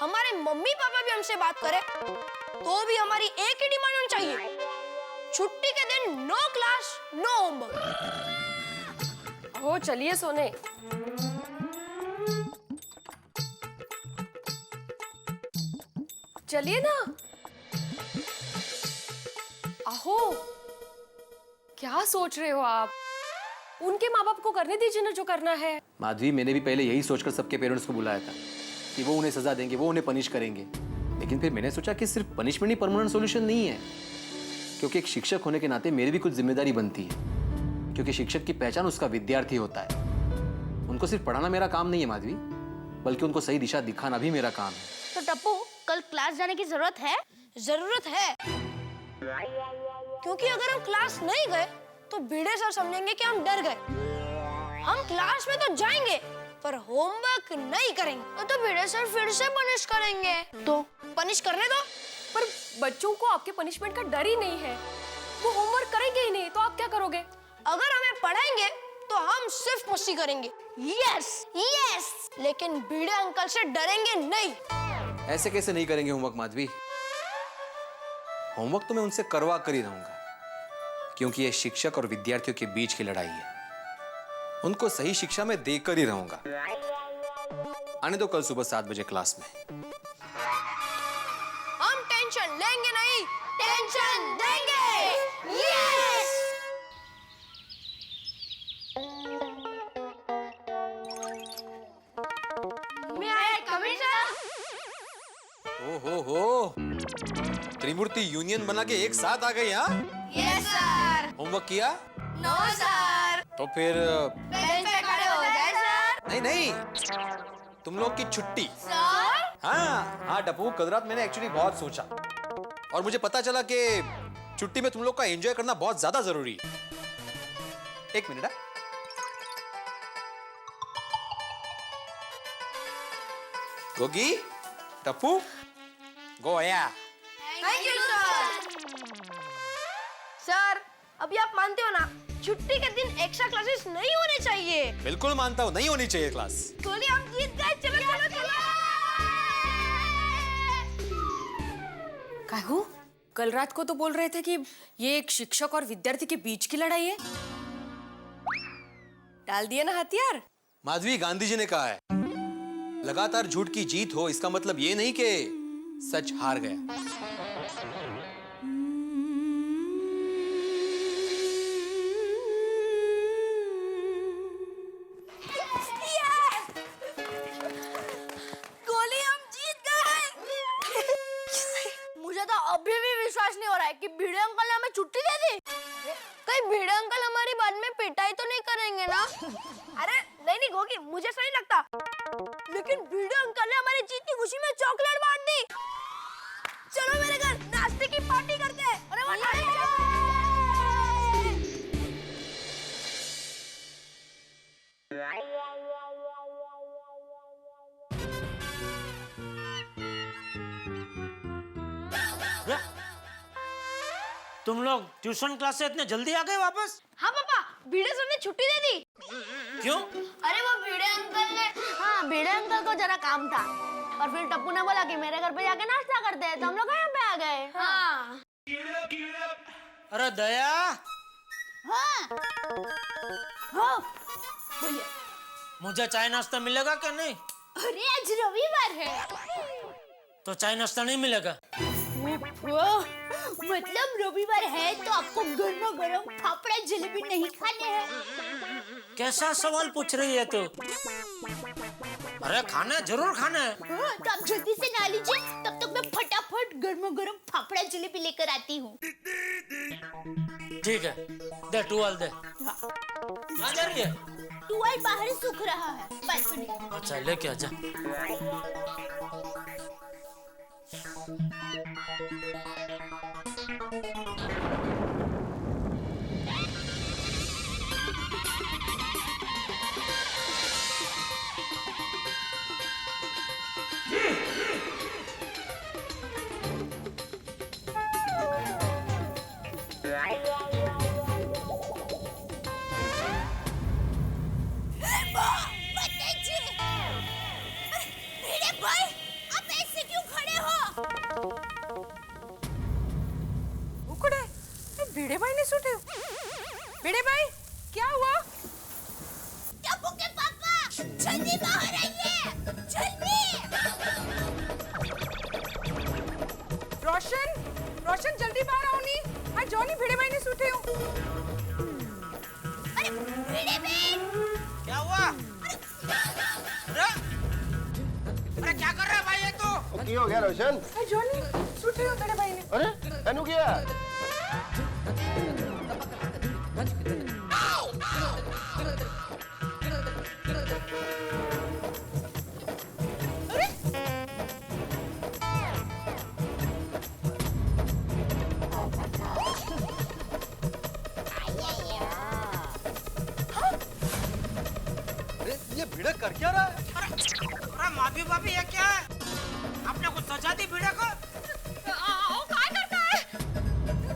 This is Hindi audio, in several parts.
हमारे मम्मी पापा भी हमसे बात करे तो भी हमारी एक ही डिमांड होनी चाहिए, छुट्टी के दिन नो क्लास नो होमवर्क। हो चलिए सोने। चलिए ना। आहो, क्या सोच रहे हो आप? उनके माँ बाप को करने दीजिए ना जो करना है। माधवी, मैंने भी पहले यही सोचकर सबके पेरेंट्स को बुलाया था कि वो उन्हें सजा देंगे, वो उन्हें पनिश करेंगे। लेकिन फिर मैंने सोचा कि सिर्फ पनिशमेंट ही परमानेंट सॉल्यूशन नहीं है, क्योंकि एक शिक्षक होने के नाते मेरी भी कुछ जिम्मेदारी बनती है, क्योंकि शिक्षक की पहचान उसका विद्यार्थी होता है। उनको सिर्फ पढ़ाना मेरा काम नहीं है माधवी, बल्कि उनको सही दिशा दिखाना भी मेरा काम है। तो टप्पू, कल क्लास जाने की जरूरत है? जरूरत है, क्योंकि अगर हम क्लास नहीं गए तो भिड़े सर समझेंगे कि हम डर गए। हम क्लास में तो जाएंगे पर होमवर्क नहीं करेंगे तो भिड़े सर फिर से पनिश करेंगे। तो पनिश करने दो। पर बच्चों को आपके पनिशमेंट का डर ही नहीं है, वो होमवर्क करेंगे ही नहीं, तो आप क्या करोगे? अगर हमें पढ़ाएंगे तो हम सिर्फ मस्ती करेंगे। यस यस, लेकिन भिड़े अंकल से डरेंगे नहीं। ऐसे कैसे नहीं करेंगे होमवर्क माधवी? होमवर्क तो मैं उनसे करवा कर ही रहूंगा, क्योंकि ये शिक्षक और विद्यार्थियों के बीच की लड़ाई है। उनको सही शिक्षा में देकर ही रहूंगा। आने दो कल सुबह 7 बजे क्लास में। हम टेंशन लेंगे नहीं, टेंशन देंगे। यस। मैं आया कमिंग सर। हो त्रिमूर्ति यूनियन बना के एक साथ आ गए यहाँ। Yes sir. होमवर्क किया? No sir. तो फिर बेंच पे खड़े हो जाए सर। नहीं, तुम लोग की छुट्टी। सर? हाँ टप्पू, कल रात मैंने एक्चुअली बहुत सोचा और मुझे पता चला कि छुट्टी में तुम लोग का एंजॉय करना बहुत ज्यादा जरूरी है। एक मिनट। गोगी, टप्पू, गोया। Thank you sir. सर, अभी आप मानते हो ना, छुट्टी के दिन एक्स्ट्रा क्लासेस नहीं होने चाहिए। बिल्कुल मानता हूँ, नहीं होनी चाहिए क्लास। बोलिए हम जीत गए। चलो चलो चलो। काहू, कल रात को तो बोल रहे थे कि ये एक शिक्षक और विद्यार्थी के बीच की लड़ाई है। डाल दिया ना हथियार। माधवी, गांधी जी ने कहा है, लगातार झूठ की जीत हो इसका मतलब ये नहीं कि सच हार गया। गोली, हम जीत गए। मुझे तो अभी भी विश्वास नहीं हो रहा है कि भिड़े अंकल ने हमें छुट्टी दे दी। कहीं भिड़े अंकल हमारी बाद में पिटाई तो नहीं करेंगे ना? अरे नहीं गोगी, मुझे सही लगता। लेकिन भिड़े अंकल ने हमारी जीत की खुशी में चॉकलेट बांट दी। चलो मेरे घर नाश्ते की पार्टी करते हैं। अरे तुम लोग ट्यूशन क्लास से इतने जल्दी आ गए वापस? हाँ पापा, भिड़े सर ने छुट्टी दे दी। क्यों? अरे वो भिड़े अंकल ने, हाँ भिड़े अंकल को जरा काम था और फिर टप्पू ने बोला कि मेरे घर पे जाके नाश्ता करते हैं, तो हम लोग यहाँ पे आ गए। हाँ। अरे दया। हाँ। हाँ। बोलिए। मुझे चाय नाश्ता मिलेगा क्या नहीं? अरे आज रविवार है। तो चाय नाश्ता नहीं मिलेगा? मतलब रविवार है तो आपको गर्मा गर्म फाफड़ा जलेबी नहीं खाने हैं? कैसा सवाल पूछ रही है तू? अरे खाना जरूर खाना है। हाँ, तो आप जल्दी से ना लीजिए, तब तक मैं फटाफट गर्मा गर्म फाफड़ा जलेबी लेकर आती हूँ। ठीक है, दे टुवाल दे। कहाँ जा रही है? टुवाल बाहर सूख रहा है, बालकनी। अच्छा लेके आजा। भाई, आप ऐसे भिड़े भाई ने सूटे? भिड़े भाई क्या हुआ? टप्पू के पापा जल्दी बाहर आइए, जल्दी। रोशन, रोशन जल्दी बाहर आओ नी। हाँ जॉनी भिड़े भाई ने सूटे हो। अरे भिड़े भाई क्या हुआ? अरे क्या कर रहा है भाई ये तू? की हो गया रोशन? हाँ जॉनी सूटे हो भिड़े भाई ने। अरे एनु किया? अरे ये भिड़क कर क्या रहा है? अरे माफी भाभी ये क्या है? आपने कुछ सजा दी भिड़े को? आओ क्या करता है?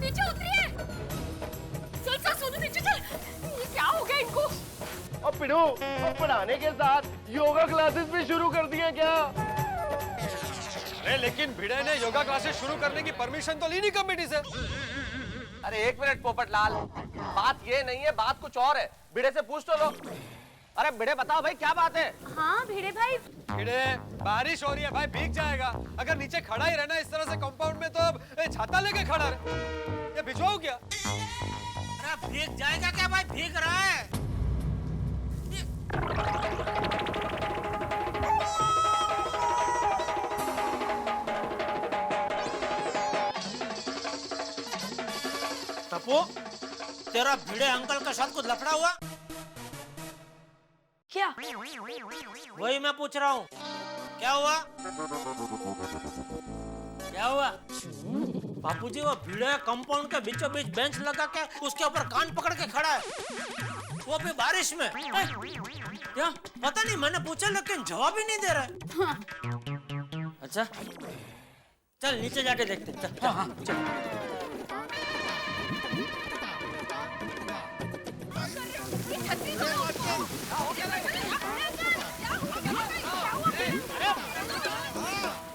नीचे उतरिए। चल चल सोनू नीचे चल। ये क्या हो गया इनको? अब पिड़ू, अब पढ़ाने के साथ योगा क्लासेस भी शुरू कर दिए क्या? अरे लेकिन भिड़े ने योगा क्लासेस शुरू करने की परमिशन तो ली नहीं कमेटी से। अरे एक मिनट पोपटलाल, बात ये नहीं है, बात कुछ और है। भिड़े से पूछ तो लो। अरे भिड़े बताओ भाई क्या बात है? हाँ भिड़े भाई, भिड़े बारिश हो रही है भाई, भीग जाएगा। अगर नीचे खड़ा ही रहना इस तरह से कंपाउंड में तो अब छाता लेके खड़ा रहे। ये भिजवाऊं क्या? अरे भीग जाएगा क्या भाई? भीग रहा है। टप्पू, तेरा भिड़े अंकल के साथ कुछ लफड़ा हुआ? क्या? वही मैं पूछ रहा हूँ, क्या हुआ? क्या हुआ? बापूजी वो भिड़े कंपाउंड के बीचों बीच बेंच लगा के उसके ऊपर कान पकड़ के खड़ा है, वो भी बारिश में। क्या पता नहीं, मैंने पूछा लेकिन जवाब ही नहीं दे रहा है। अच्छा चल नीचे जाके देखते हैं। चल चल।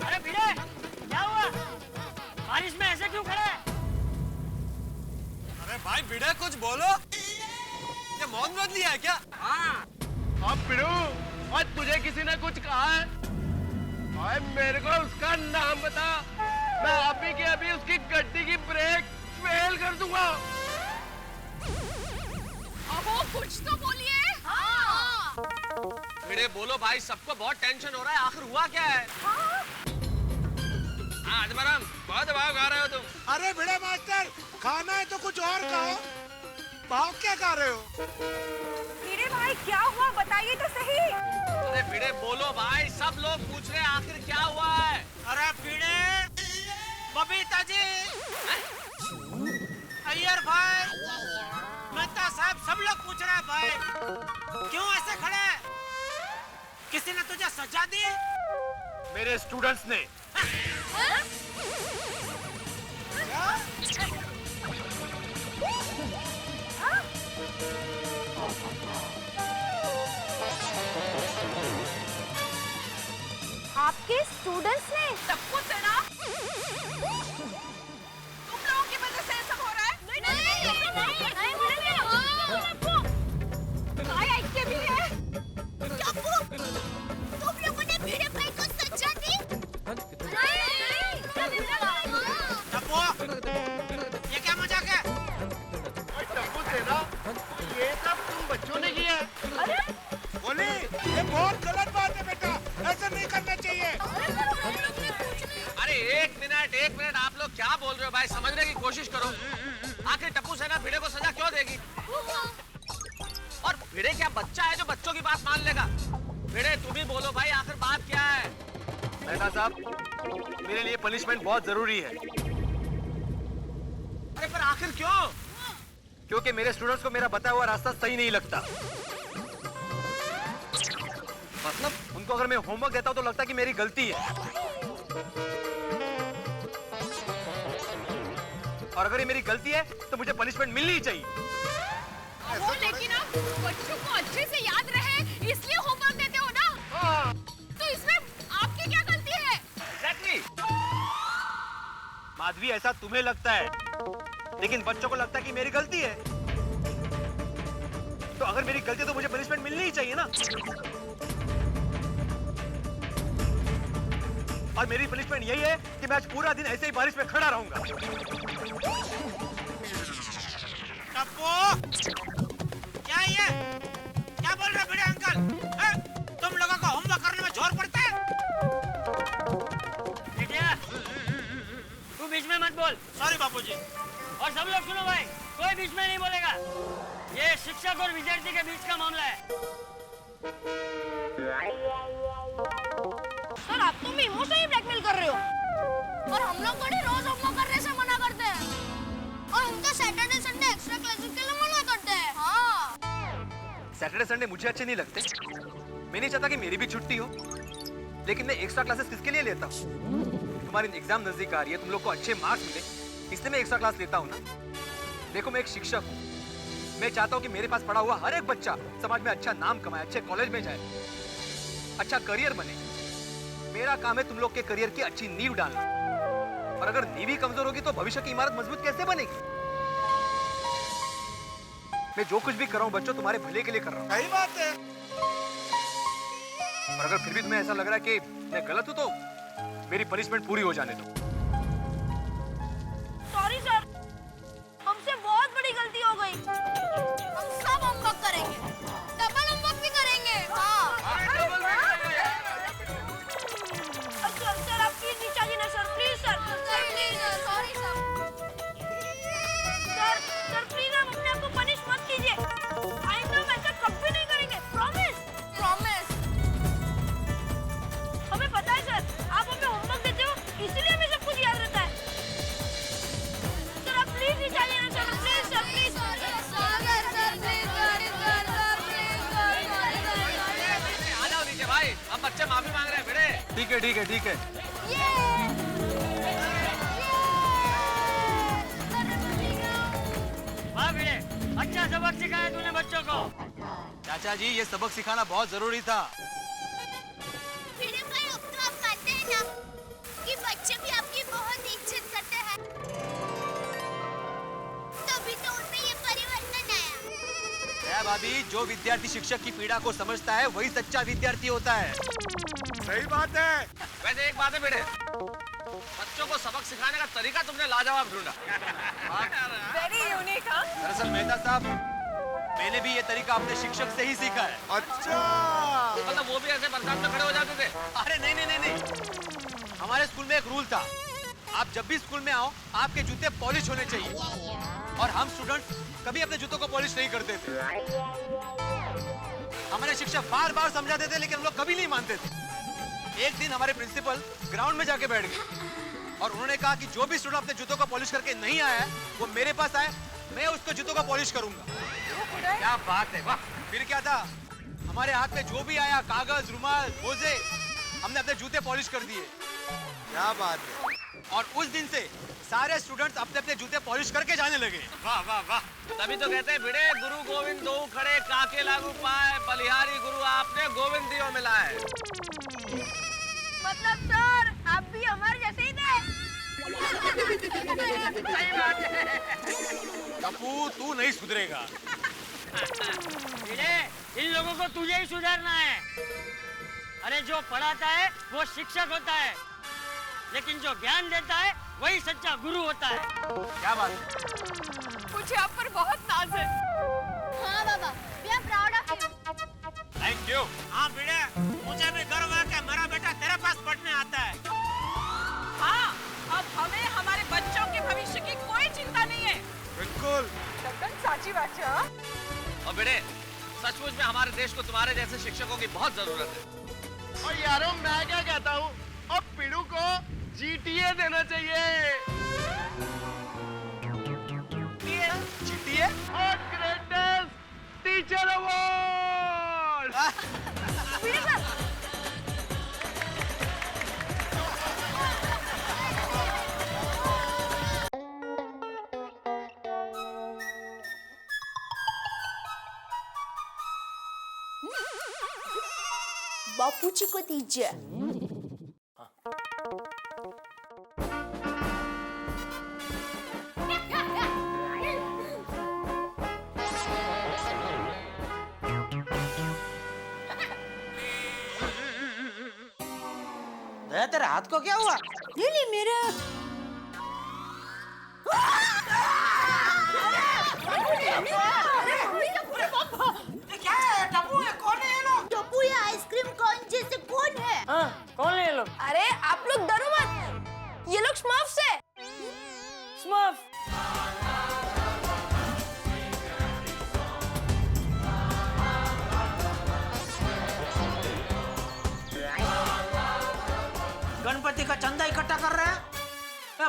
अरे भिड़े क्या हुआ? बारिश में ऐसे क्यों खड़ा है? अरे भाई भिड़े कुछ बोलो। ये मौन व्रत लिया है क्या? हाँ अब पिड़ू, आज तुझे किसी ने कुछ कहा है? और मेरे को उसका नाम बता, मैं अभी के अभी उसकी गड्डी की ब्रेक फेल कर दूंगा। अबो कुछ तो बोलिए। हाँ। भिड़े बोलो भाई, सबको बहुत टेंशन हो रहा है, आखिर हुआ क्या है? हाँ अजमरम, बहुत भाव खा रहे हो तुम। अरे भिड़े मास्टर, खाना है तो कुछ और कहो। भाव क्या खा रहे हो? भिड़े भाई क्या हुआ बताइए तो सही। अरे भिड़े बोलो भाई, सब लोग पूछ रहे हैं आखिर क्या हुआ है? अरे भिड़े, बबीता जी, अय्यर भाई, मेहता साहब, सब लोग पूछ रहे हैं भाई क्यों ऐसे खड़े हैं? किसी ने तुझे सजा दी? मेरे स्टूडेंट्स ने। आपके स्टूडेंट्स ने? सब कुछ है ना? तुम लोगों की वजह से ऐसा हो रहा है? के भी है। तुम लोगों ने भिड़े भाई को सजा दी? टप्पू, ये क्या मजाक है? टप्पू सेना, ये सब तुम बच्चों ने किया है। बोली, ये बहुत गलत बात है बेटा, ऐसा नहीं करना चाहिए। अरे एक मिनट, आप लोग क्या बोल रहे हो भाई? समझने की कोशिश करो। आखिर टप्पू सेना भिड़े को सजा क्यों देगी? और भिड़े क्या बच्चा है जो बच्चों की बात मान लेगा? भिड़े तुम ही बोलो भाई, आखिर बात क्या है? मेहता साहब, मेरे लिए पनिशमेंट बहुत जरूरी है। अरे पर आखिर क्यों? क्योंकि मेरे स्टूडेंट्स को मेरा बताया हुआ रास्ता सही नहीं लगता। मतलब उनको अगर मैं होमवर्क देता हूं तो लगता है कि मेरी गलती है, और अगर ये मेरी गलती है तो मुझे पनिशमेंट मिलनी ही चाहिए। वो लेकिन आप बच्चों को अच्छे से याद रहे इसलिए होमवर्क देते हो ना? हाँ। तो इसमें आपकी क्या गलती है? Exactly. माधवी, ऐसा तुम्हें लगता है, लेकिन बच्चों को लगता है कि मेरी गलती है। तो अगर मेरी गलती है तो मुझे पनिशमेंट मिलनी ही चाहिए ना। और मेरी पनिशमेंट यही है कि मैं आज पूरा दिन ऐसे ही बारिश में खड़ा रहूंगा। टप्पू, क्या ये? क्या बोल रहे बड़े अंकल? तुम लोगों को होमवर्क करने में जोर पड़ता है? बेटिया, तू बीच में मत बोल। सॉरी बापूजी। और सब लोग सुनो भाई, कोई बीच में नहीं बोलेगा। ये शिक्षक और विद्यार्थी के बीच का मामला है। सर आप तो भी इमोशनली ब्लैकमेल कर रहे हो। और हम लोग बड़ी रोज होमवर्क करने से मना करते हैं। और हम तो सैटरडे संडे एक्स्ट्रा क्लासेस के लिए मना करते हैं। हाँ। सैटरडे संडे मुझे अच्छे नहीं लगते। मैं नहीं चाहता कि मेरी भी छुट्टी हो, लेकिन मैं एक्स्ट्रा क्लासेस किसके लिए लेता हूँ? तुम्हारी एग्जाम नजदीक आ रही है, तुम लोग को अच्छे मार्क्स मिले, इसलिए मैं एक्स्ट्रा क्लास लेता हूँ ना। देखो मैं एक शिक्षक हूँ, मैं चाहता हूँ कि मेरे पास पढ़ा हुआ हर एक बच्चा समाज में अच्छा नाम कमाए, अच्छे कॉलेज में जाए, अच्छा करियर बने। मेरा काम है तुम लोग के करियर की अच्छी नींव डालना। और अगर नींव ही कमजोर होगी तो भविष्य की इमारत मजबूत कैसे बनेगी? मैं जो कुछ भी कर रहा हूँ बच्चों तुम्हारे भले के लिए कर रहा हूँ। सही बात है। और अगर फिर भी तुम्हें ऐसा लग रहा है कि मैं गलत हूं तो मेरी पनिशमेंट पूरी हो जाने दो। सॉरी सर, हमसे बहुत बड़ी गलती हो गई। हम सब होमवर्क करेंगे, डबल होमवर्क भी करेंगे। हाँ। सर आप प्लीज नीचे आइए ना sir, please sir. Please sir, sorry sir. Sir please आप अपने आप को पनिश मत कीजिए। आइंदा हम ऐसा कभी नहीं करेंगे, प्रॉमिस। प्रॉमिस। हमें पता है सर, आप हमें होमवर्क देते हो, इसलिए हमें सब कुछ याद रहता है। सर आप प्लीज नीचे आइए ना सर, प्लीज सर, प्लीज। आ जाओ नीचे भाई, अब बच्चे माफी मांग रहे हैं बेटे। ठीक है ठीक है ठीक है। वाह बेटे, अच्छा सबक सिखाया तूने बच्चों को। चाचा जी ये सबक सिखाना बहुत जरूरी था। वीडियो कॉल अब तो आप मानते हैं ना कि बच्चे भी आपकी बहुत इज्जत करते हैं, तभी तो उनमें ये परिवर्तन आया। भाभी, जो विद्यार्थी शिक्षक की पीड़ा को समझता है वही सच्चा विद्यार्थी होता है। सही बात है। वैसे एक बात है बेटे, बच्चों को सबक सिखाने का तरीका तुमने लाजवाब ढूंढा। Very unique. हाँ दरअसल मेहता साहब, मैंने भी ये तरीका अपने शिक्षक से ही सीखा है। अच्छा। मतलब वो भी ऐसे बरसात में खड़े हो जाते थे? अरे नहीं नहीं नहीं नहीं, हमारे स्कूल में एक रूल था, आप जब भी स्कूल में आओ आपके जूते पॉलिश होने चाहिए। और हम स्टूडेंट कभी अपने जूतों को पॉलिश नहीं करते थे। हमारे शिक्षक बार बार समझाते थे लेकिन हम लोग कभी नहीं मानते थे। एक दिन हमारे प्रिंसिपल ग्राउंड में जाके बैठ गए और उन्होंने कहा कि जो भी स्टूडेंट अपने जूतों को पॉलिश करके नहीं आया वो मेरे पास आए, मैं उसको जूतों को पॉलिश करूंगा। क्या बात है, वाह। फिर क्या था, हमारे हाथ में जो भी आया, कागज, रुमाल, मोजे, हमने अपने जूते पॉलिश कर दिए। क्या बात है। और उस दिन से सारे स्टूडेंट्स अपने अपने जूते पॉलिश करके जाने लगे। वाह वाह वाह। तभी तो कहते हैं भिड़े गुरु गोविंद दो खड़े, काके लागू पाए, बलिहारी गुरु आपने गोविंद दियो मिलाए। मतलब सर आप भी हमारे जैसे ही थे। सही बात है। कपू तू नहीं सुधरेगा। बेटे, इन लोगों को तुझे ही सुधारना है। अरे जो पढ़ाता है वो शिक्षक होता है, लेकिन जो ज्ञान देता है वही सच्चा गुरु होता है। क्या बात है? मुझे आप पर बहुत नाज है। हाँ बाबा, we are proud of you. Thank you. हाँ बेटे, मुझे भी गर्व है कि मेरा बेटा तेरे पास पढ़ने आता है। हाँ, अब हमें हमारे बच्चों के भविष्य की कोई चिंता नहीं है। बिल्कुल। दक्कन साची बात है। और बेटे, सचमुच में हमारे देश को तुम्हारे जैसे शिक्षकों की बहुत जरूरत है। और यारों मैं क्या कहता हूँ, अब पीड़ू को GTA देना चाहिए। GTA? और ग्रेटेस्ट टीचर अवार्ड। बापूजी को दीजिए। हाथ को क्या हुआ? नहीं मेरे क्या है टप्पू? ये कौन है ये लोग? टप्पू ये आइसक्रीम कौन जैसे कौन है? हाँ, कौन है ये लोग? अरे आप लोग डरो मत, ये लोग स्मर्फ्स है। स्मर्फ। गणपति का चंदा इकट्ठा कर रहे हैं?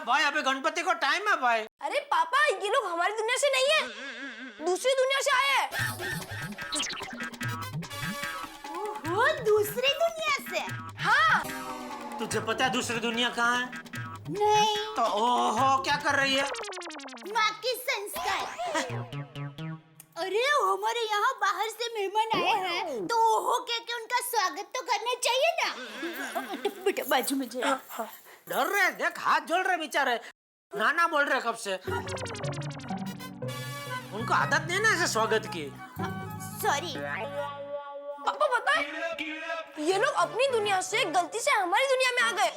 भाई अभी गणपति को टाइम है भाई। अरे पापा ये लोग हमारी दुनिया से नहीं है, दूसरी दुनिया से आए हैं। ओहो, दूसरी दुनिया से? हाँ। तुझे पता है दूसरी दुनिया कहाँ है? नहीं। तो ओहो क्या कर रही है? माँ की संस्कार। अरे हमारे यहाँ बाहर से मेहमान आए हैं तो ओहो कह के उनका स्वागत तो करना चाहिए ना। बेटा बाजू में जरा। डर रहे हैं, देख हाथ जोड़ रहे बेचारे, नाना बोल रहे कब से। उनको आदत नहीं ना ऐसे स्वागत की। सॉरी पापा, पता है ये लोग अपनी दुनिया से गलती से हमारी दुनिया में आ गए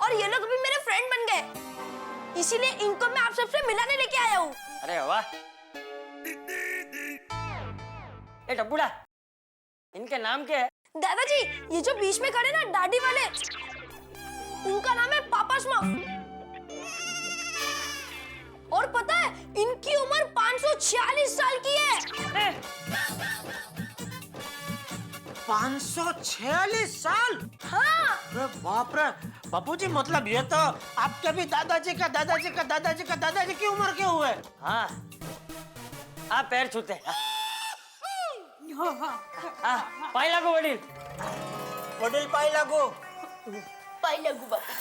और ये लोग अभी मेरे फ्रेंड बन गए, इसीलिए इनको मैं आप सबसे मिलाने लेके आया हूँ। अरे वाह। ए टप्पूड़ा, इनके नाम क्या है? दादाजी ये जो बीच में खड़े ना दाढ़ी वाले, उनका नाम है पापा स्मर्फ। और पता है इनकी उम्र 546 साल की है। 546 साल? हाँ। अरे बाप रे बापू जी, मतलब ये तो आपके भी दादाजी का दादाजी का दादाजी का दादाजी की उम्र के हुए। हाँ, आप पैर छूते। पाई लागो वडील। वडील पाई लागो। पाई लगू बापू।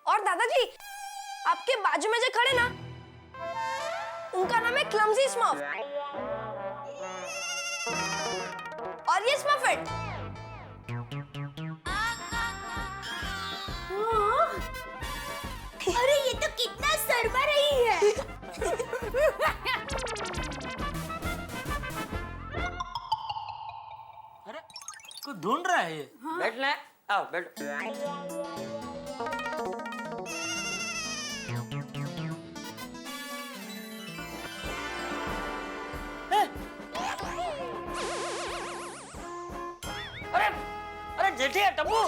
और दादाजी आपके बाजू में जो खड़े ना, उनका नाम है क्लमजी स्मर्फ और ये स्मर्फेट। अरे ये तो कितना शर्मा रही है। अरे कुछ ढूंढ रहा है ये। बैठना है? आओ बैठो। अरे अरे जेठिया टप्पू,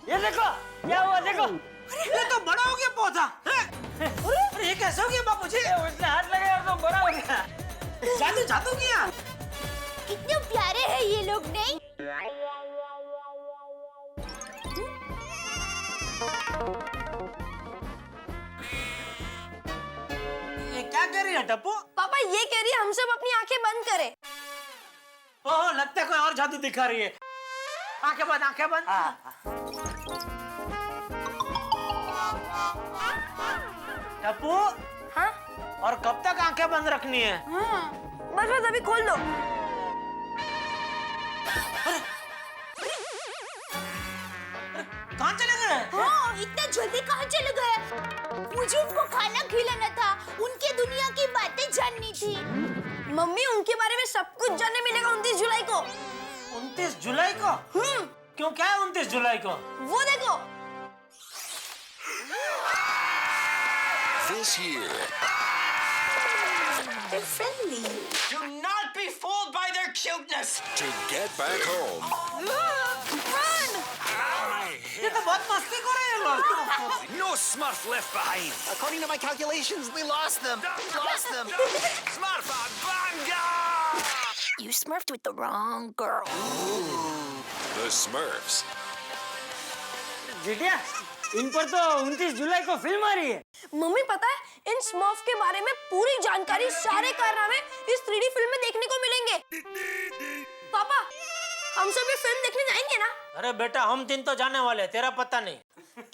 ये देखो क्या हुआ, देखो। ये तो बड़ा हो गया पौधा। अरे ये कैसे हो गया बापू जी? उसने हाथ लगाया तो बड़ा हो गया। जादू जादू किया। कितने प्यारे हैं ये लोग नहीं? ये क्या कर रही है टप्पू? पापा ये कह रही है हम सब अपनी आंखें बंद करें। ओह लगता है कोई और जादू दिखा रही है। आंखें बंद, आंखें बंद। टप्पू, हाँ और कब तक आंखें बंद रखनी है? बस बस अभी खोल दो। कहाँ चले गए? हाँ इतने जल्दी कहाँ चले गए? मुझे उनको खाना खिलाना था, उनके दुनिया की बातें जाननी थी। मम्मी उनके बारे में सब कुछ जानने मिलेगा 29 जुलाई को। 29 जुलाई को? क्यों, क्या है 29 जुलाई को? वो देखो। This year, They're friendly. do not be fooled by their cuteness. To get back home, Run! ये तो बहुत मस्ती कर रहे हैं लोग। no Smurf left behind. According to my calculations, we lost them. Lost them. Smurf Banga! You smurfed with the wrong girl. The Smurfs. जेठिया, इन पर तो 29 जुलाई को फिल्म आ रही है। मम्मी पता है इन स्मर्फ के बारे में पूरी जानकारी, सारे कारनामे इस 3D फिल्म में देखने को मिलेंगे। पापा हम सब ये फिल्म देखने जाएंगे ना? अरे बेटा हम 3 तो जाने वाले, तेरा पता नहीं।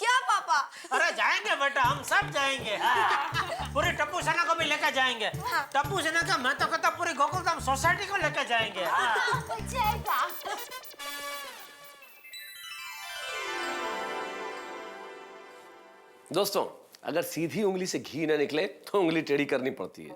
क्या पापा? अरे जाएंगे बेटा, हम सब जाएंगे। हाँ। पूरी टप्पू सेना को भी लेकर जाएंगे। हाँ। टप्पू सेना का मैं तो कहता पूरी गोकुलधाम सोसाइटी को लेकर जाएंगे। हाँ। जाएगा। दोस्तों अगर सीधी उंगली से घी न निकले तो उंगली टेढ़ी करनी पड़ती है।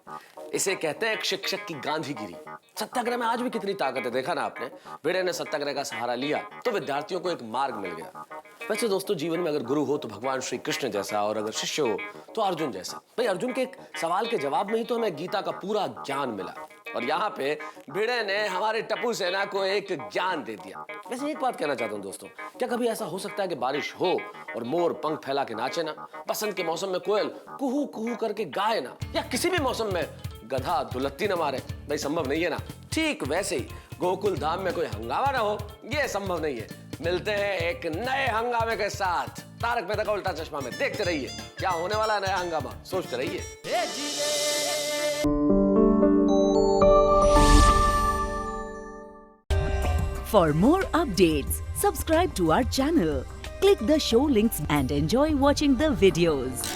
इसे कहते हैं एक शिक्षक की गांधीगिरी। सत्याग्रह में आज भी कितनी ताकत है, देखा ना आपने। भिड़े ने सत्याग्रह का सहारा लिया तो विद्यार्थियों को एक मार्ग मिल गया। वैसे दोस्तों, जीवन में अगर गुरु हो तो भगवान श्री कृष्ण जैसा, और अगर शिष्य हो तो अर्जुन जैसा। भाई, अर्जुन के एक सवाल के जवाब में ही तो हमें गीता का पूरा ज्ञान मिला, और यहाँ पे भिड़े ने हमारे टप्पू सेना को एक ज्ञान दे दिया। वैसे एक बात कहना चाहता हूँ दोस्तों, क्या कभी ऐसा हो सकता है कि बारिश हो और मोर पंख फैला के नाचे ना, बसंत के मौसम में कोयल कुहू कुहू करके गाए ना, या किसी भी मौसम में गधा दुलत्ती न मारे? भाई संभव नहीं है ना। ठीक वैसे ही गोकुल धाम में कोई हंगामा ना हो, ये संभव नहीं है। मिलते हैं एक नए हंगामे के साथ तारक मेहता का उल्टा चश्मा में। देखते रहिए क्या होने वाला है नया हंगामा, सोचते रहिए। For more updates, subscribe to our channel, click the show links and enjoy watching the videos.